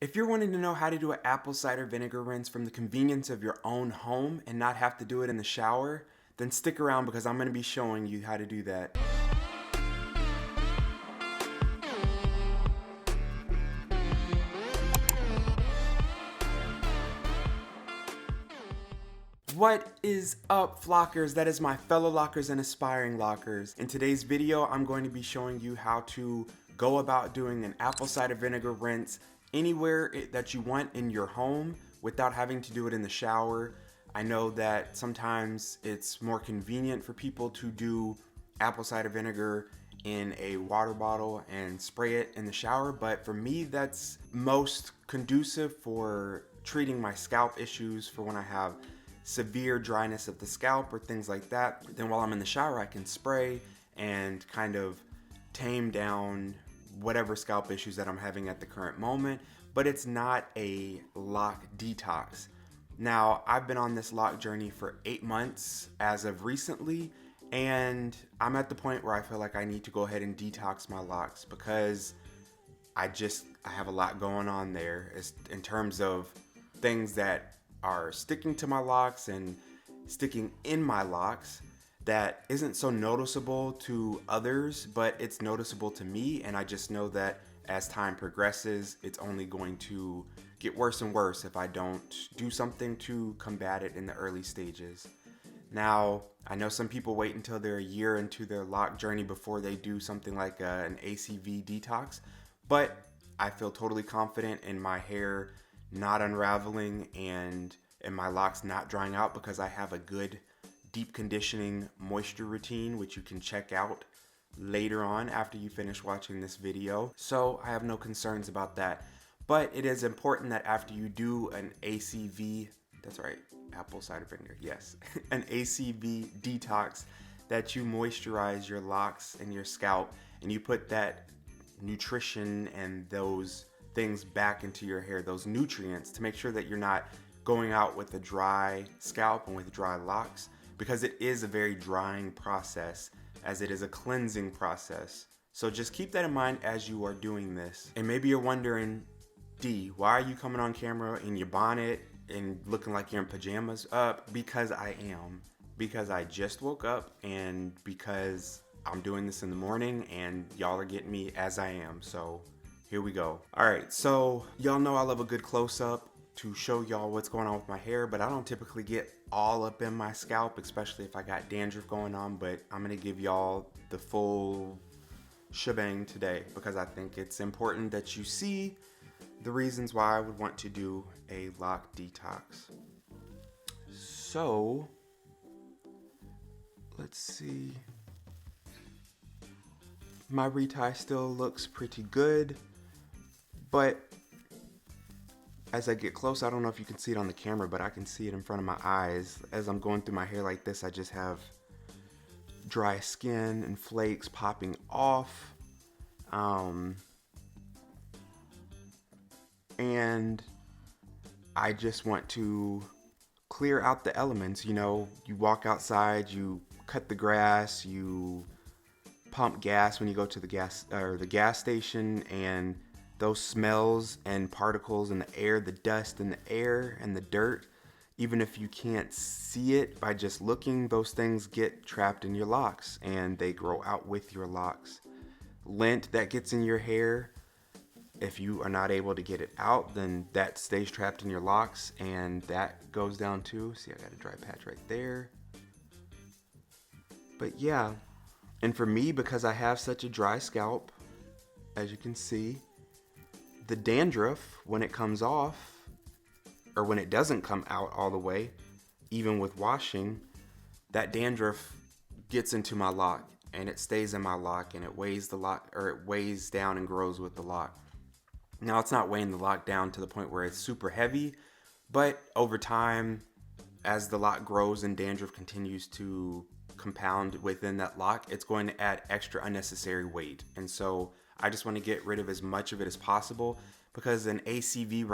If you're wanting to know how to do an apple cider vinegar rinse from the convenience of your own home and not have to do it in the shower, then stick around because I'm going to be showing you how to do that. What is up, Flockers? That is my fellow Lockers and aspiring Lockers. In today's video, I'm going to be showing you how to go about doing an apple cider vinegar rinse anywhere that you want in your home without having to do it in the shower. I know that sometimes it's more convenient for people to do apple cider vinegar in a water bottle and spray it in the shower, but for me that's most conducive for treating my scalp issues, for when I have severe dryness of the scalp or things like that. Then while I'm in the shower, I can spray and kind of tame down whatever scalp issues that I'm having at the current moment, but it's not a lock detox. Now, I've been on this lock journey for 8 months as of recently, and I'm at the point where I feel like I need to go ahead and detox my locks because I have a lot going on there in terms of things that are sticking to my locks and sticking in my locks that isn't so noticeable to others, but it's noticeable to me, and I just know that as time progresses, it's only going to get worse and worse if I don't do something to combat it in the early stages. Now, I know some people wait until they're a year into their lock journey before they do something like an ACV detox, but I feel totally confident in my hair not unraveling and my locks not drying out because I have a good deep conditioning moisture routine, which you can check out later on after you finish watching this video. So I have no concerns about that. But it is important that after you do an ACV, that's right, apple cider vinegar, yes, an ACV detox, that you moisturize your locks and your scalp and you put that nutrition and those things back into your hair, those nutrients, to make sure that you're not going out with a dry scalp and with dry locks, because it is a very drying process as it is a cleansing process. So just keep that in mind as you are doing this. And maybe you're wondering, D, why are you coming on camera in your bonnet and looking like you're in pajamas? Because I am. Because I just woke up and because I'm doing this in the morning and y'all are getting me as I am. So here we go. All right, so y'all know I love a good close-up to show y'all what's going on with my hair, but I don't typically get all up in my scalp, especially if I got dandruff going on, but I'm gonna give y'all the full shebang today because I think it's important that you see the reasons why I would want to do a lock detox. So, let's see. My retie still looks pretty good, but as I get close, I don't know if you can see it on the camera, but I can see it in front of my eyes. As I'm going through my hair like this, I just have dry skin and flakes popping off. And I just want to clear out the elements. You know, you walk outside, you cut the grass, you pump gas when you go to the gas station, and those smells and particles in the air, the dust in the air and the dirt, even if you can't see it by just looking, those things get trapped in your locks and they grow out with your locks. Lint that gets in your hair, if you are not able to get it out, then that stays trapped in your locks and that goes down too. See, I got a dry patch right there. But yeah, and for me, because I have such a dry scalp, as you can see, the dandruff, when it comes off, or when it doesn't come out all the way, even with washing, that dandruff gets into my lock and it stays in my lock and it weighs the lock, or it weighs down and grows with the lock. Now, it's not weighing the lock down to the point where it's super heavy, but over time, as the lock grows and dandruff continues to compound within that lock, it's going to add extra unnecessary weight. And so I just want to get rid of as much of it as possible, because an ACV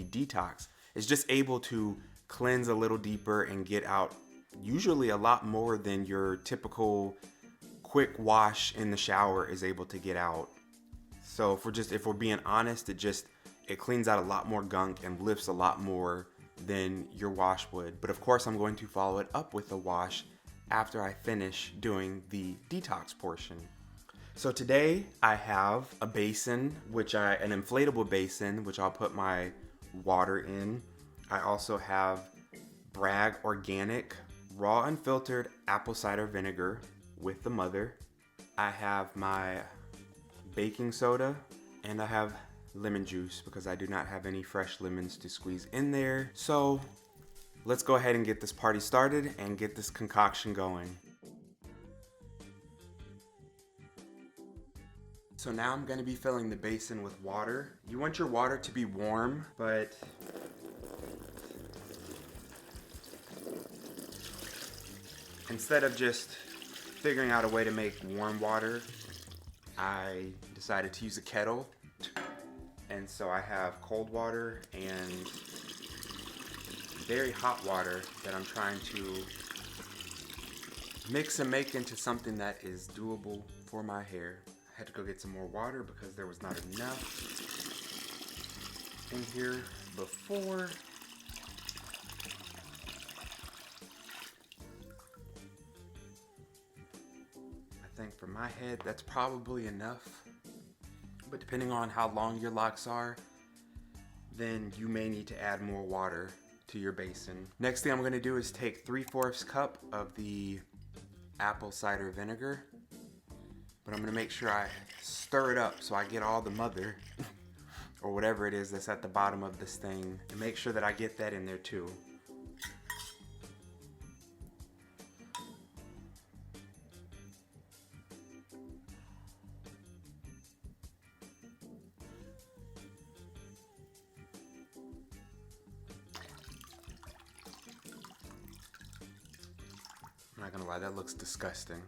detox is just able to cleanse a little deeper and get out usually a lot more than your typical quick wash in the shower is able to get out. So if we're being honest, it cleans out a lot more gunk and lifts a lot more than your wash would. But of course I'm going to follow it up with a wash after I finish doing the detox portion. So today I have a basin, an inflatable basin, which I'll put my water in. I also have Bragg organic raw unfiltered apple cider vinegar with the mother. I have my baking soda, and I have lemon juice because I do not have any fresh lemons to squeeze in there. So let's go ahead and get this party started and get this concoction going. So now I'm going to be filling the basin with water. You want your water to be warm, but instead of just figuring out a way to make warm water, I decided to use a kettle. And so I have cold water and very hot water that I'm trying to mix and make into something that is doable for my hair. I had to go get some more water because there was not enough in here before. I think for my head that's probably enough, but depending on how long your locks are, then you may need to add more water to your basin. Next thing I'm going to do is take 3/4 cup of the apple cider vinegar, but I'm going to make sure I stir it up so I get all the mother or whatever it is that's at the bottom of this thing, and make sure that I get that in there too. I'm not gonna lie, that looks disgusting.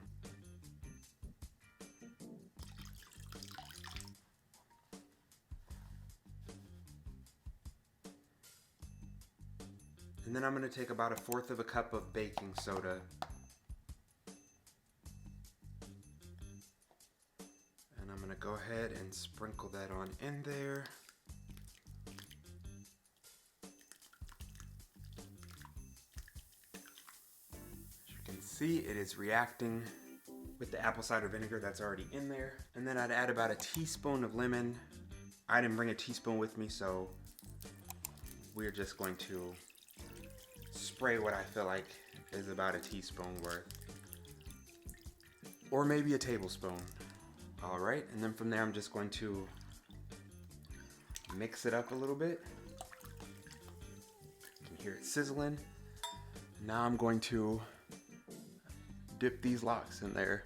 And then I'm gonna take about 1/4 cup of baking soda. And I'm gonna go ahead and sprinkle that on in there. See, it is reacting with the apple cider vinegar that's already in there. And then I'd add about a teaspoon of lemon. I didn't bring a teaspoon with me, so we're just going to spray what I feel like is about a teaspoon worth. Or maybe a tablespoon. All right, and then from there I'm just going to mix it up a little bit. You can hear it sizzling. Now I'm going to dip these Locs in there.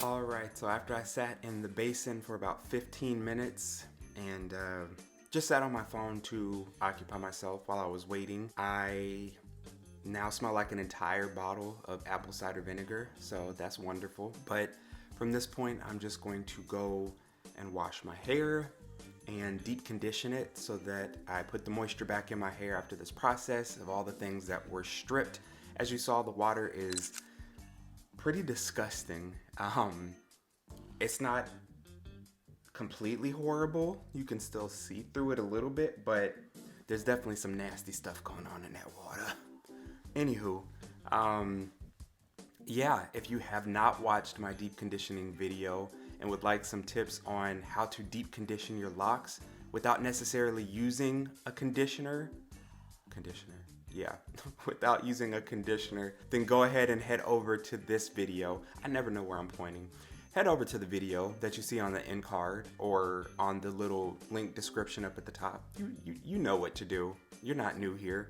All right, so after I sat in the basin for about 15 minutes and just sat on my phone to occupy myself while I was waiting, I now smell like an entire bottle of apple cider vinegar, so that's wonderful. But from this point, I'm just going to go and wash my hair and deep condition it so that I put the moisture back in my hair after this process of all the things that were stripped. As you saw, the water is pretty disgusting. It's not completely horrible. You can still see through it a little bit, but there's definitely some nasty stuff going on in that water. Anywho, yeah, if you have not watched my deep conditioning video and would like some tips on how to deep condition your locks without necessarily using a conditioner, without using a conditioner, then go ahead and head over to this video. I never know where I'm pointing. head over to the video that you see on the end card or on the little link description up at the top. You know what to do. You're not new here.